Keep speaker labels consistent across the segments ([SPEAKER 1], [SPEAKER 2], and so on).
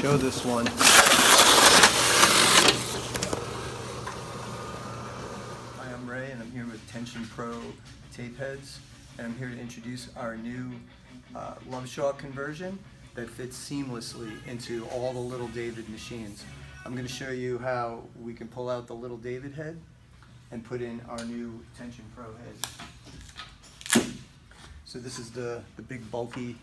[SPEAKER 1] show this one. Hi, I'm Ray, and I'm here with Tension Pro tape heads, and I'm here to introduce our new Loveshaw conversion that fits seamlessly into all the Little David machines. I'm going to show you how we can pull out the Little David head and put in our new Tension Pro head. So this is the big bulky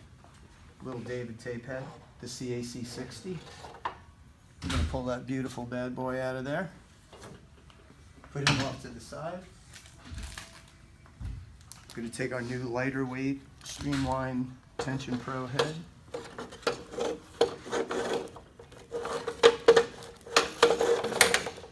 [SPEAKER 1] Little David tape head, the CAC 60. I'm going to pull that beautiful bad boy out of there. Put him off to the side. I'm going to take our new lighter weight streamlined Tension Pro head.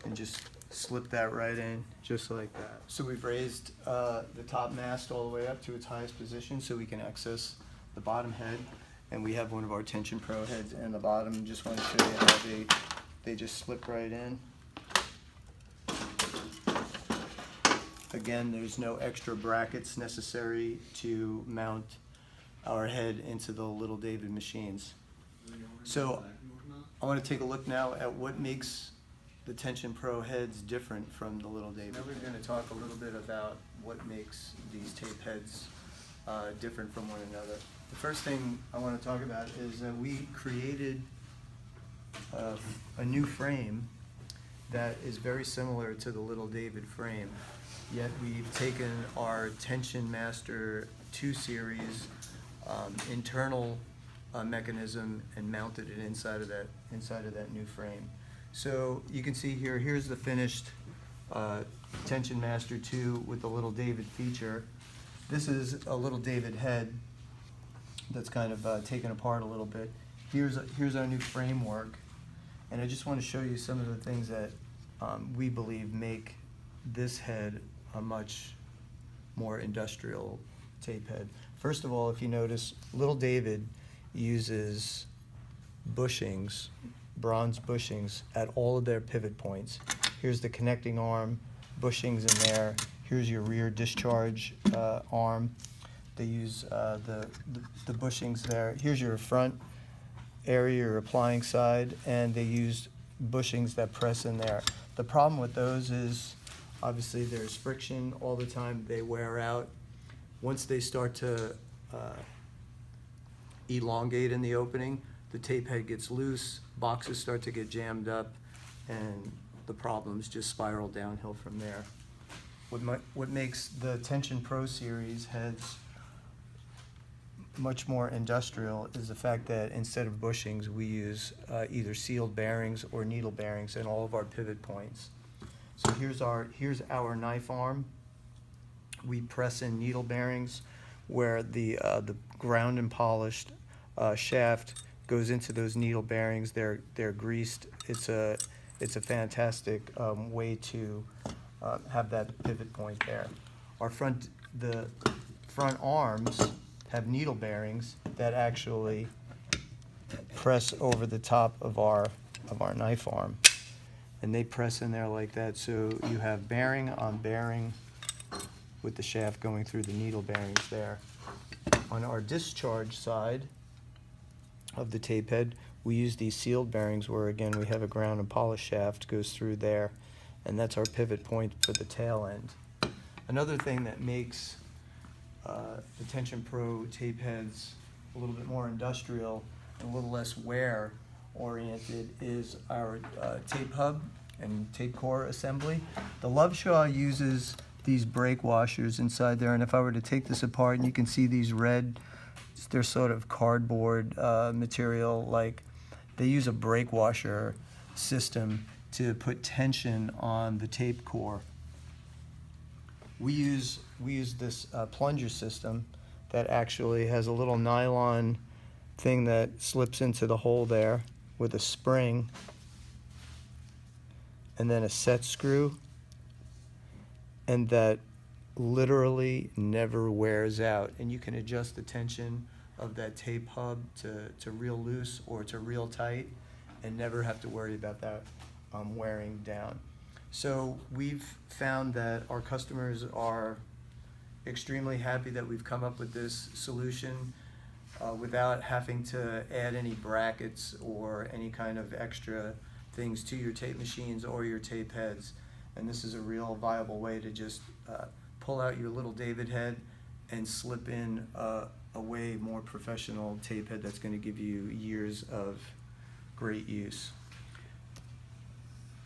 [SPEAKER 1] And just slip that right in, just like that. So we've raised the top mast all the way up to its highest position so we can access the bottom head. And we have one of our Tension Pro heads in the bottom. Just want to show you how they just slip right in. Again, there's no extra brackets necessary to mount our head into the Little David machines. So I want to take a look now at what makes the Tension Pro heads different from the Little David. Now we're going to talk a little bit about what makes these tape heads different from one another. The first thing I want to talk about is that we created a new frame that is very similar to the Little David frame, yet we've taken our Tension Master II series internal mechanism and mounted it inside of that new frame. So you can see here, here's the finished Tension Master II with the Little David feature. This is a Little David head that's kind of taken apart a little bit. Here's our new framework, and I just want to show you some of the things that we believe make this head a much more industrial tape head. First of all, if you notice, Little David uses bushings, bronze bushings at all of their pivot points. Here's the connecting arm, bushings in there. Here's your rear discharge arm. They use the bushings there. Here's your front area, your applying side, and they use bushings that press in there. The problem with those is obviously there's friction all the time. They wear out. Once they start to elongate in the opening, the tape head gets loose, boxes start to get jammed up, and the problems just spiral downhill from there. What makes the Tension Pro series heads much more industrial is the fact that instead of bushings, we use either sealed bearings or needle bearings in all of our pivot points. So here's our knife arm. We press in needle bearings where the ground and polished shaft goes into those needle bearings. They're greased. It's a fantastic way to have that pivot point there. The front arms have needle bearings that actually press over the top of our knife arm, and they press in there like that. So you have bearing on bearing with the shaft going through the needle bearings there. On our discharge side of the tape head, we use these sealed bearings where, again, we have a ground and polish shaft goes through there, and that's our pivot point for the tail end. Another thing that makes the Tension Pro tape heads a little bit more industrial and a little less wear oriented is our tape hub and tape core assembly. The Loveshaw uses these brake washers inside there, and if I were to take this apart, and you can see these red, they're sort of cardboard material, like they use a brake washer system to put tension on the tape core. We use this plunger system that actually has a little nylon thing that slips into the hole there with a spring and then a set screw, and that literally never wears out, and you can adjust the tension of that tape hub to real loose or to real tight and never have to worry about that wearing down. So we've found that our customers are extremely happy that we've come up with this solution. without having to add any brackets or any kind of extra things to your tape machines or your tape heads. And this is a real viable way to just pull out your little David head and slip in a way more professional tape head that's going to give you years of great use.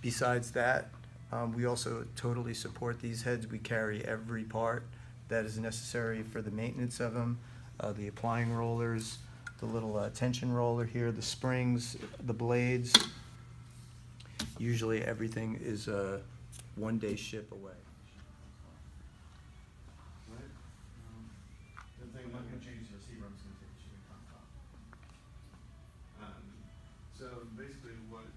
[SPEAKER 1] Besides that, we also totally support these heads. We carry every part that is necessary for the maintenance of them. The applying rollers, the little tension roller here, the springs, the blades. Usually everything is a one-day ship away.
[SPEAKER 2] I'm not going to change the receiver, I'm just going to take the shipping cost off. So basically what